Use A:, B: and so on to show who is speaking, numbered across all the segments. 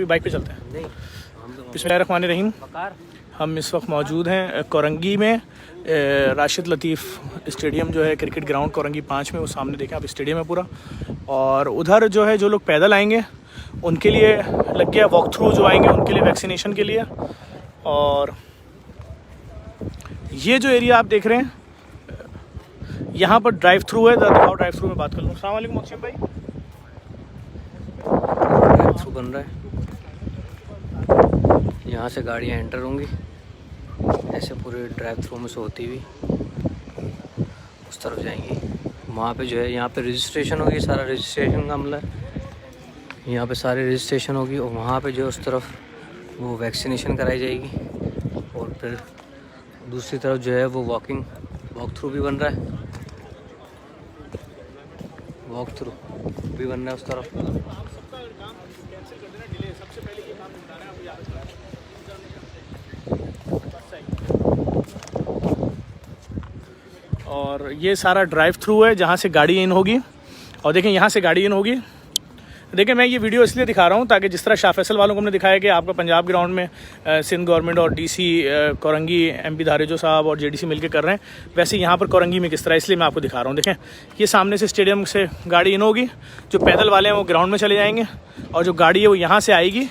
A: Bike पे चलते हैं। बिस्मिल्लाहिर्रहमानिर्रहीम। हम इस वक्त मौजूद हैं कोरंगी में, राशिद लतीफ़ स्टेडियम जो है क्रिकेट ग्राउंड कोरंगी 5 में, वो सामने देखें आप स्टेडियम है पूरा। और उधर जो है जो लोग पैदल आएंगे उनके लिए लग गया वॉक थ्रू, जो आएंगे उनके लिए वैक्सीनेशन के लिए। और ये जो एरिया आप देख रहे हैं यहाँ पर ड्राइव थ्रू है। ड्राइव थ्रू में बात कर लूँ। अस्सलाम वालेकुम मोहसिन भाई।
B: ड्राइव थ्रू बन रहा है, यहाँ से गाड़ियाँ एंटर होंगी, ऐसे पूरे ड्राइव थ्रू में से होती हुई उस तरफ जाएंगी। वहाँ पे जो है यहाँ पे रजिस्ट्रेशन होगी, सारा रजिस्ट्रेशन का अमला है, यहाँ पे सारे रजिस्ट्रेशन होगी। और वहाँ पे जो उस तरफ वो वैक्सीनेशन कराई जाएगी। और फिर दूसरी तरफ जो है वो वॉक थ्रू भी बन रहा है, वॉक थ्रू भी बन रहा है उस तरफ।
A: और ये सारा ड्राइव थ्रू है जहाँ से गाड़ी इन होगी। और देखें यहाँ से गाड़ी इन होगी। देखें मैं ये वीडियो इसलिए दिखा रहा हूँ ताकि जिस तरह शाह फैसल वालों को हमने दिखाया कि आपका पंजाब ग्राउंड में सिंध गवर्नमेंट और डीसी कोरंगी एमपी धारेजो साहब और जेडीसी मिलकर कर रहे हैं, वैसे यहाँ पर कोरंगी में किस तरह, इसलिए मैं आपको दिखा रहा हूँ। देखें ये सामने से स्टेडियम से गाड़ी इन होगी, जो पैदल वाले हैं वो ग्राउंड में चले जाएंगे, और जो गाड़ी है वो यहाँ से आएगी,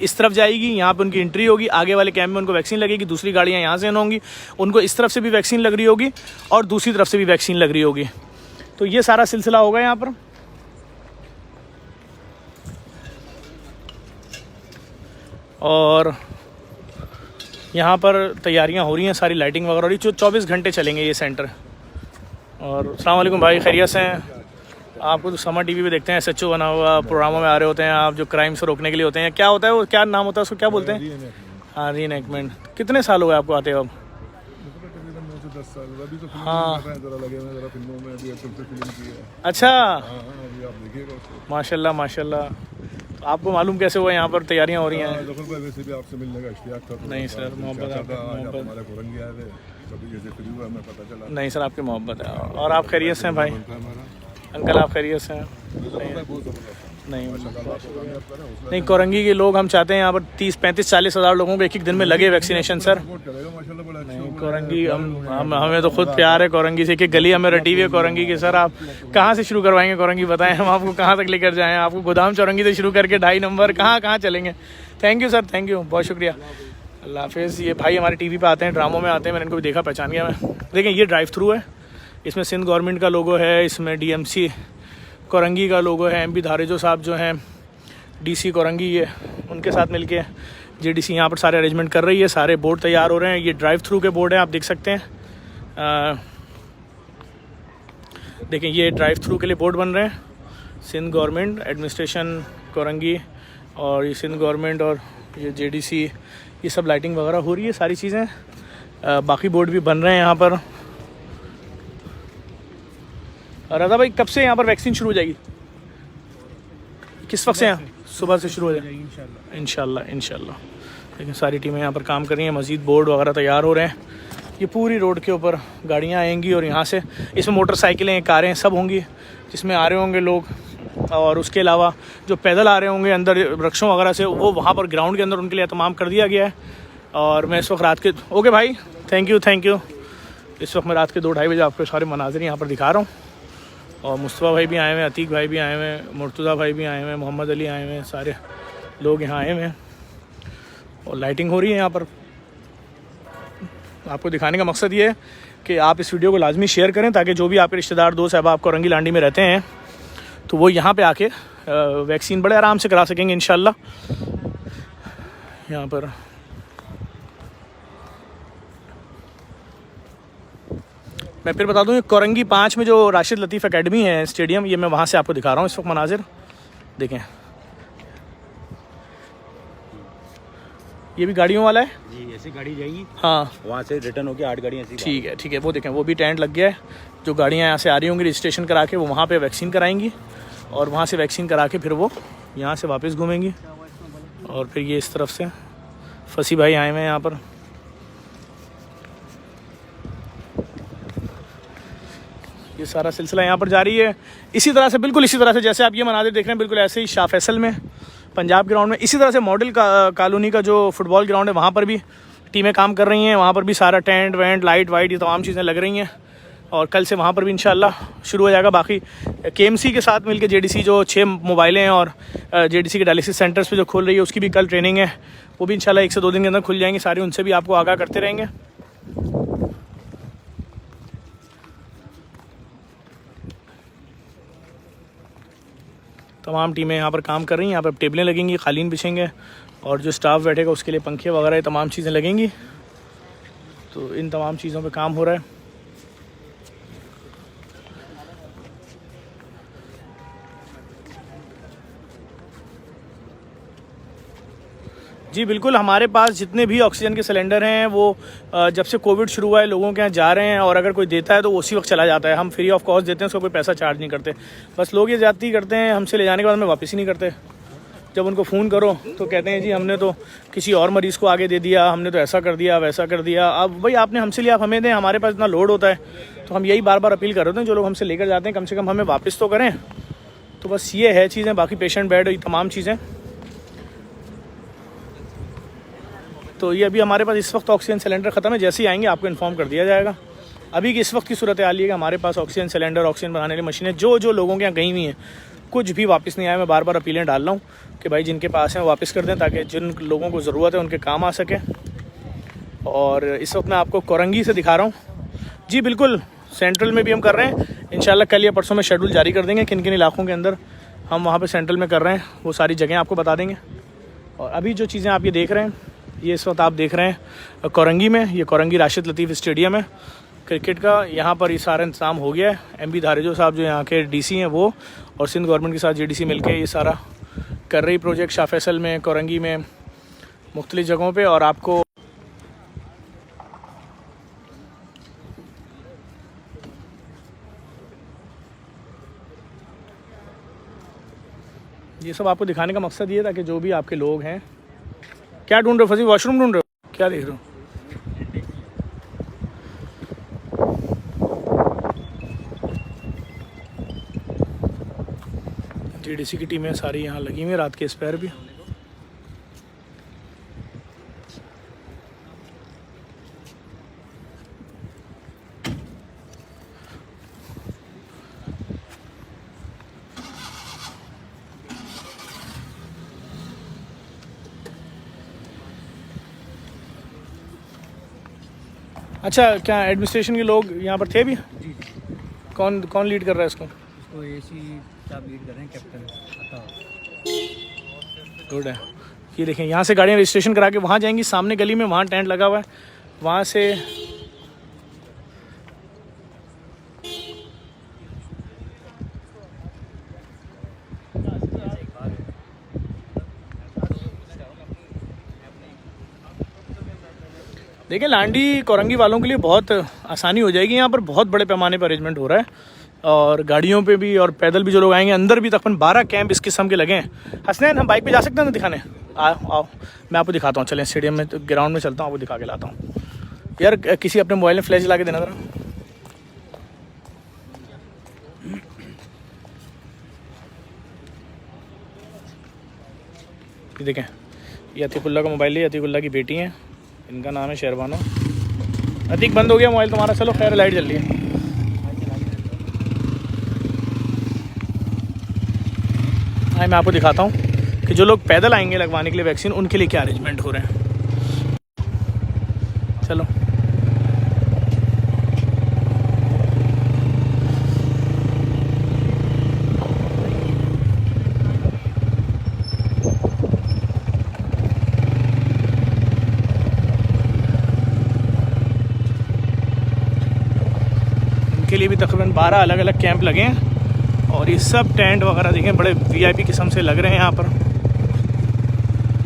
A: इस तरफ जाएगी, यहाँ पे उनकी एंट्री होगी, आगे वाले कैंप में उनको वैक्सीन लगेगी। दूसरी गाड़ियाँ यहाँ से इन होंगी, उनको इस तरफ से भी वैक्सीन लग रही होगी और दूसरी तरफ से भी वैक्सीन लग रही होगी। तो ये सारा सिलसिला होगा यहाँ पर। और यहाँ पर तैयारियाँ हो रही हैं, सारी लाइटिंग वगैरह हो रही है, 24 घंटे चलेंगे ये सेंटर। और अस्सलाम वालेकुम भाई, खैरियत से हैं? आपको तो समर टीवी पे देखते हैं, SHO बना हुआ, प्रोग्रामों में आ रहे होते हैं आप, जो क्राइम से रोकने के लिए होते हैं। क्या होता है वो, क्या नाम होता है उसको, क्या बोलते हैं? हाँ, रीएनैक्टमेंट। कितने साल हो गए आपको आते हो अब? हाँ, अच्छा, माशाल्लाह माशाल्लाह। तो आपको मालूम कैसे हुआ यहाँ पर तैयारियाँ हो रही हैं? नहीं सर, मोहब्बत। नहीं सर, आपकी मोहब्बत है। और आप खैरियत से हैं भाई? अंकल आप खैरियत से हैं? नहीं, कोरंगी के लोग हम चाहते हैं यहाँ पर 30, 35, 40 हज़ार लोगों को एक दिन में लगे वैक्सीनेशन सर। नहीं, कोरंगी हमें तो खुद प्यार है कोरंगी से, कि गली हमें रटी हुई है कोरंगी की। सर आप कहाँ से शुरू करवाएंगे कोरंगी, बताएं, हम आपको कहाँ तक लेकर जाएँ? आपको गोदाम चौरंगी से शुरू करके 2.5 नंबर कहाँ चलेंगे? Thank you sir, thank you, बहुत शुक्रिया, अल्लाह हाफिज़। ये भाई हमारे टीवी पे आते हैं, ड्रामों में आते हैं, मैंने इनको भी देखा, पहचान गया मैं। देखें ये ड्राइव थ्रू है, इसमें सिंध गवर्नमेंट का लोगो है, इसमें DMC कोरंगी का लोगो है, MP धारेजो साहब जो हैं DC कोरंगी, ये उनके साथ मिलके JDC यहाँ पर सारे अरेंजमेंट कर रही है। सारे बोर्ड तैयार हो रहे हैं, ये ड्राइव थ्रू के बोर्ड हैं, आप देख सकते हैं। देखें ये ड्राइव थ्रू के लिए बोर्ड बन रहे हैं, सिंध गवर्नमेंट एडमिनिस्ट्रेशन कोरंगी और ये सिंध गवर्नमेंट और ये JDC, ये सब लाइटिंग वगैरह हो रही है, सारी चीज़ें। बाकी बोर्ड भी बन रहे हैं यहाँ पर। रज़ा भाई कब से यहाँ पर वैक्सीन शुरू हो जाएगी? किस वक्त से? यहाँ सुबह से शुरू हो जाएगी इंशाल्लाह। लेकिन सारी टीमें यहाँ पर काम कर रही हैं, मज़ीद बोर्ड वगैरह तैयार हो रहे हैं। ये पूरी रोड के ऊपर गाड़ियाँ आएंगी और यहाँ से इसमें मोटरसाइकिलें, कारें सब होंगी जिसमें आ रहे होंगे लोग। और उसके अलावा जो पैदल आ रहे होंगे अंदर वृक्षों वगैरह से, वो वहाँ पर ग्राउंड के अंदर उनके लिए एहतमाम कर दिया गया है। और मैं इस वक्त रात के, ओके भाई, थैंक यू। इस वक्त मैं रात के 2-2:30 बजे आपको सारे मनाज़िर यहाँ पर दिखा रहा हूँ। और मुस्तफ़ा भाई भी आए हुए हैं, अतीक भाई भी आए हुए हैं, मुर्तज़ा भाई भी आए हुए हैं, मोहम्मद अली आए हुए हैं, सारे लोग यहाँ आए हुए हैं। और लाइटिंग हो रही है यहाँ पर। आपको दिखाने का मकसद ये है कि आप इस वीडियो को लाजमी शेयर करें, ताकि जो भी आपके रिश्तेदार दोस्त अहबाब कोरंगी लांडी में रहते हैं तो वो यहाँ पे आके वैक्सीन बड़े आराम से करा सकेंगे इंशाल्लाह। यहाँ पर मैं फिर बता दूँ, ये कोरंगी 5 में जो राशिद लतीफ़ एकेडमी है स्टेडियम, ये मैं वहाँ से आपको दिखा रहा हूँ इस वक्त मनाजिर। देखें ये भी गाड़ियों वाला है
C: जी, ऐसी गाड़ी जाएगी,
A: हाँ,
C: वहाँ से रिटर्न होकर 8 गाड़ियाँ ऐसी।
A: ठीक है, वो देखें, वो भी टेंट लग गया है। जो गाड़ियाँ यहाँ से आ रही होंगी रजिस्ट्रेशन करा के, वो वहाँ पे वैक्सीन कराएंगी, और वहाँ से वैक्सीन करा के फिर वो यहाँ से वापस घूमेंगी। और फिर ये इस तरफ से फसी भाई आए हुए हैं यहाँ पर। ये सारा सिलसिला यहाँ पर जारी है। इसी तरह से, बिल्कुल इसी तरह से जैसे आप ये मनाज़िर देख रहे हैं, बिल्कुल ऐसे ही शाह फैसल में पंजाब ग्राउंड में। इसी तरह से मॉडल कॉलोनी का जो फुटबॉल ग्राउंड है वहाँ पर भी टीमें काम कर रही हैं, वहाँ पर भी सारा टेंट वेंट लाइट वाइट ये तमाम चीज़ें लग रही हैं और कल से वहाँ पर भी इंशाल्लाह शुरू हो जाएगा। बाकी KMC के साथ मिलकर JDC जो 6 मोबाइलें हैं और JDC के डायलिसिस सेंटर्स पे जो खोल रही है उसकी भी कल ट्रेनिंग है, वो भी इंशाल्लाह 1 से 2 दिन के अंदर खुल जाएंगी सारी, उनसे भी आपको आगाह करते रहेंगे। तमाम टीमें यहाँ पर काम कर रही हैं, यहाँ पर टेबलें लगेंगी, कालीन बिछेंगे और जो स्टाफ बैठेगा उसके लिए पंखे वगैरह तमाम चीज़ें लगेंगी। तो इन तमाम चीज़ों पे काम हो रहा है। जी बिल्कुल, हमारे पास जितने भी ऑक्सीजन के सिलेंडर हैं वो जब से कोविड शुरू हुआ है लोगों के यहाँ जा रहे हैं और अगर कोई देता है तो उसी वक्त चला जाता है। हम फ्री ऑफ कॉस्ट देते हैं, उसका कोई पैसा चार्ज नहीं करते। बस लोग ये ज्यादती करते हैं, हमसे ले जाने के बाद में वापस ही नहीं करते। जब उनको फ़ोन करो तो कहते हैं जी हमने तो किसी और मरीज़ को आगे दे दिया, हमने तो ऐसा कर दिया वैसा कर दिया। अब भाई आपने हमसे लिया, आप हमें दें, हमारे पास इतना लोड होता है। तो हम यही बार बार अपील कर रहे हैं, जो लोग हमसे लेकर जाते हैं कम से कम हमें वापस तो करें। तो बस ये है चीज़ें, बाकी पेशेंट बेड ये तमाम चीज़ें। तो ये अभी हमारे पास इस वक्त ऑक्सीजन सिलेंडर ख़त्म है, जैसे ही आएंगे आपको इन्फॉर्म कर दिया जाएगा। अभी की इस वक्त की सूरत हाल ये है कि हमारे पास ऑक्सीजन सिलेंडर, ऑक्सीजन बनाने वाली मशीनें जो लोगों के यहाँ गई हुई हैं कुछ भी वापस नहीं आया। मैं बार बार अपीलें डाल रहा हूँ कि भाई जिनके पास हैं वो वापस कर दें ताकि जिन लोगों को ज़रूरत है उनके काम आ सके। और इस वक्त मैं आपको कोरंगी से दिखा रहा हूँ। जी बिल्कुल, सेंट्रल में भी हम कर रहे हैं। इंशाल्लाह कल या परसों में शेड्यूल जारी कर देंगे किन किन इलाकों के अंदर हम वहाँ पर सेंट्रल में कर रहे हैं, वो सारी जगह आपको बता देंगे। और अभी जो चीज़ें आप ये देख रहे हैं, ये इस वक्त आप देख रहे हैं कोरंगी में, ये कोरंगी राशिद लतीफ़ स्टेडियम है क्रिकेट का। यहाँ पर ये सारा इंतजाम हो गया है। MB धारेजो साहब जो यहाँ के DC हैं वो और सिंध गवर्नमेंट के साथ JDC मिलकर ये सारा कर रही प्रोजेक्ट शाह फैसल में, कोरंगी में, मुख्तलिफ़ जगहों पे। और आपको ये सब आपको दिखाने का मकसद ये था कि जो भी आपके लोग हैं, क्या ढूंढ रहे हो फजी, वॉशरूम ढूंढ रहे हो, क्या देख रहे हो? JDC की टीमें सारी यहाँ लगी हुई हैं, रात के स्पेयर भी। अच्छा, क्या एडमिनिस्ट्रेशन के लोग यहाँ पर थे भी?
C: जी।
A: कौन लीड कर रहा है इसको?
C: इसको AC साहब लीड कर रहे हैं, कैप्टन
A: गुड है। ये देखें, यहाँ से गाड़ियाँ रजिस्ट्रेशन करा के वहाँ जाएंगी, सामने गली में वहाँ टेंट लगा हुआ है, वहाँ से देखिए लांडी कोरंगी वालों के लिए बहुत आसानी हो जाएगी। यहाँ पर बहुत बड़े पैमाने पर अरेंजमेंट हो रहा है और गाड़ियों पे भी और पैदल भी जो लोग आएंगे। अंदर भी तकरीबन 12 कैंप इस किस्म के लगे हैं। हसनैन, हम बाइक पे जा सकते हैं ना दिखाने? आओ मैं आपको दिखाता हूँ। चलें स्टेडियम में, तो ग्राउंड में चलता हूँ, आपको दिखा के लाता हूँ। यार किसी अपने मोबाइल में फ्लैश ला के देना ज़रा। ये देखें, ये अतीकुल्ला का मोबाइल है, अतीकुल्ला की बेटी है, इनका नाम है शेरबानो। अतीक, बंद हो गया मोबाइल तुम्हारा? चलो खैर, लाइट जल रही है। हाँ, मैं आपको दिखाता हूँ कि जो लोग पैदल आएंगे लगवाने के लिए वैक्सीन, उनके लिए क्या अरेंजमेंट हो रहे हैं। चलो के लिए भी तकरीबन 12 अलग अलग कैंप लगे हैं और ये सब टेंट वगैरह देखें बड़े VIP किस्म से लग रहे हैं यहाँ पर।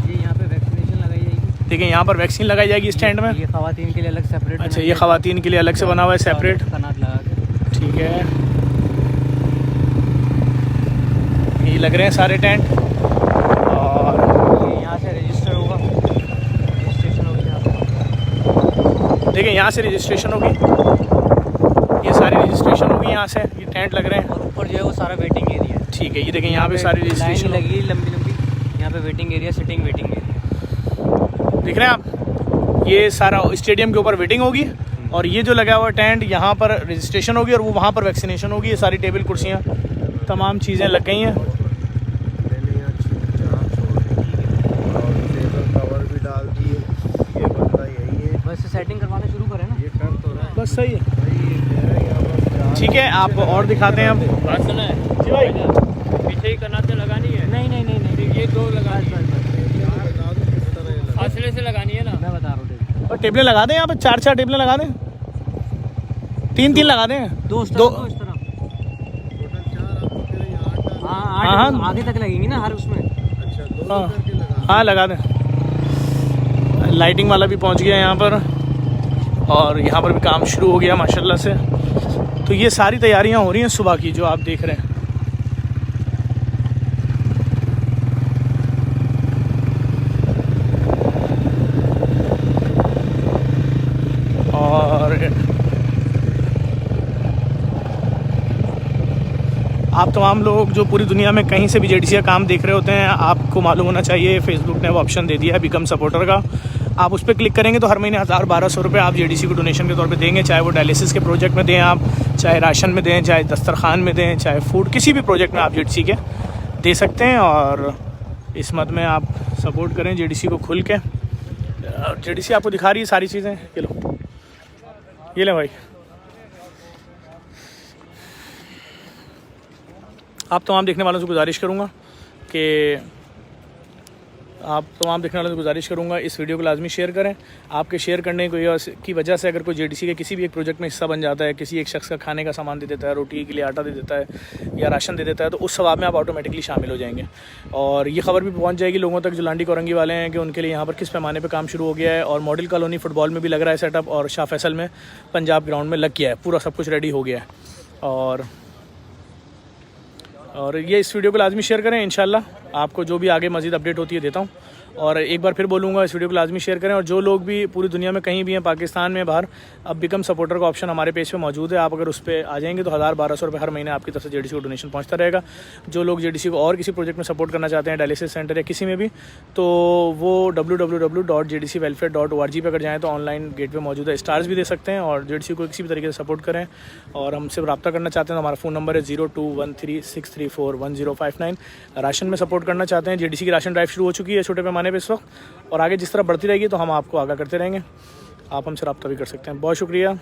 B: ये यहाँ पे वैक्सीनेशन लगाई जाएगी।
A: देखिए यहाँ पर वैक्सीन लगाई जाएगी इस टेंट में।
B: ये ख़वातीन के लिए अलग सेपरेट।
A: अच्छा, ये ख़वातीन के लिए अलग से बना हुआ है सेपरेट।
B: कनात लगा के।
A: ठीक है, ये लग रहे हैं सारे टेंट। और
B: ये यहाँ से रजिस्टर होगा, रजिस्ट्रेशन होगी यहाँ पे।
A: देखिए यहाँ से रजिस्ट्रेशन होगी, ये सारी रजिस्ट्रेशन होगी यहाँ से। ये टेंट लग रहे हैं
B: और ऊपर जो है वो सारा वेटिंग एरिया है।
A: ठीक है, ये देखें यहाँ पे सारी रजिस्ट्रेशन
B: लगी लंबी लंबी। यहाँ पे waiting area, sitting waiting area
A: दिख रहे हैं आप, ये सारा स्टेडियम के ऊपर वेटिंग होगी और ये जो लगा हुआ टेंट यहाँ पर रजिस्ट्रेशन होगी और वो वहाँ पर वैक्सीनेशन होगी। ये सारी टेबल कुर्सियाँ तमाम चीज़ें लग गई हैं।
D: कवर भी डाल दिए, ये बंदा यही है,
B: बस सेटिंग करवाना शुरू करें ना,
D: ये कर तो रहा है
A: बस सही है,
D: भाई, ये कह रहा है यहाँ पर
A: ठीक है। आप और दिखाते हैं अब।
C: बात सुना है
A: जी भाई,
C: पीछे ही कनाते लगानी है।
B: नहीं नहीं नहीं नहीं,
C: ये दो लगानी है,
D: बता दो किस तरह ये लगा।
C: फासले से लगानी है ना।
B: मैं बता रहा हूँ,
A: और टेबलें लगा दें यहाँ पर, 4-4 टेबलें लगा दें, 3-3 लगा दें,
B: दो इस
A: दो।
B: तरह, दो इस तरह।
D: टोटल 4 आपको फिर यहाँ 8 डाल।
B: हाँ
A: हाँ,
B: 8 आगे तक लगेंगी ना हर उसमें।
D: अच्छा, 2
A: हाँ
D: करके लगा।
A: हाँ लगा दें। लाइटिंग वाला भी पहुँच गया यहाँ पर और यहाँ पर भी काम शुरू हो गया माशाल्लाह से। तो ये सारी तैयारियाँ हो रही हैं सुबह की, जो आप देख रहे हैं। और आप तमाम लोग जो पूरी दुनिया में कहीं से भी जेडीसी का काम देख रहे होते हैं, आपको मालूम होना चाहिए फेसबुक ने वो ऑप्शन दे दिया है बिकम सपोर्टर का। आप उस पर क्लिक करेंगे तो हर महीने 1000-1200 रुपये आप जेडीसी को डोनेशन के तौर पे देंगे, चाहे वो डायलिसिस के प्रोजेक्ट में दें आप, चाहे राशन में दें, चाहे दस्तरखान में दें, चाहे फूड, किसी भी प्रोजेक्ट में आप जेडीसी के दे सकते हैं। और इस मद में आप सपोर्ट करें जेडीसी को खुल के। जेडीसी आपको दिखा रही है सारी चीज़ें, ये लो, ये ले भाई। आप तमाम देखने वालों से गुजारिश करूँगा कि इस वीडियो को लाजमी शेयर करें। आपके शेयर करने की वजह से अगर कोई जेडीसी के किसी भी एक प्रोजेक्ट में हिस्सा बन जाता है, किसी एक शख्स का खाने का सामान दे देता है, रोटी के लिए आटा दे देता है या राशन दे देता है, तो उस सवाब में आप ऑटोमेटिकली शामिल हो जाएंगे। और ये खबर भी पहुंच जाएगी लोगों तक जो लांडी कोरंगी वाले हैं कि उनके लिए यहाँ पर किस पैमाने पर काम शुरू हो गया है। और मॉडल कॉलोनी फुटबॉल में भी लग रहा है सेटअप, और शाह फैसल में पंजाब ग्राउंड में लग गया है, पूरा सब कुछ रेडी हो गया है। और ये इस वीडियो को लाजमी शेयर करें। इंशाल्लाह आपको जो भी आगे मज़ीद अपडेट होती है देता हूँ। और एक बार फिर बोलूँगा, इस वीडियो को लाजमी शेयर करें। और जो लोग भी पूरी दुनिया में कहीं भी हैं, पाकिस्तान में बाहर, अब बिकम सपोर्टर का ऑप्शन हमारे पेज पे मौजूद है। आप अगर उस पर आ जाएंगे तो 1000-1200 रुपये हर महीने आपकी तरफ से जेडीसी को डोनेशन पहुँचता रहेगा। जो लोग जेडीसी को और किसी प्रोजेक्ट में सपोर्ट करना चाहते हैं, डायलिसिस सेंटर या किसी में भी, तो वो www.jdcwelfare.org पर अगर जाएँ तो ऑनलाइन गेट पे मौजूद है, स्टार्स भी दे सकते हैं और जेडीसी को किसी भी तरीके से सपोर्ट करें। और हमसे रब्ता करना चाहते हैं तो हमारा फ़ोन नंबर है 0213634105 राशन में सपोर्ट करना चाहते हैं, जेडीसी की राशन ड्राइव शुरू हो चुकी है छोटे पैमाने पे इस वक्त, और आगे जिस तरह बढ़ती रहेगी तो हम आपको आगाह करते रहेंगे। आप हमसे रब्ता भी कर सकते हैं। बहुत शुक्रिया।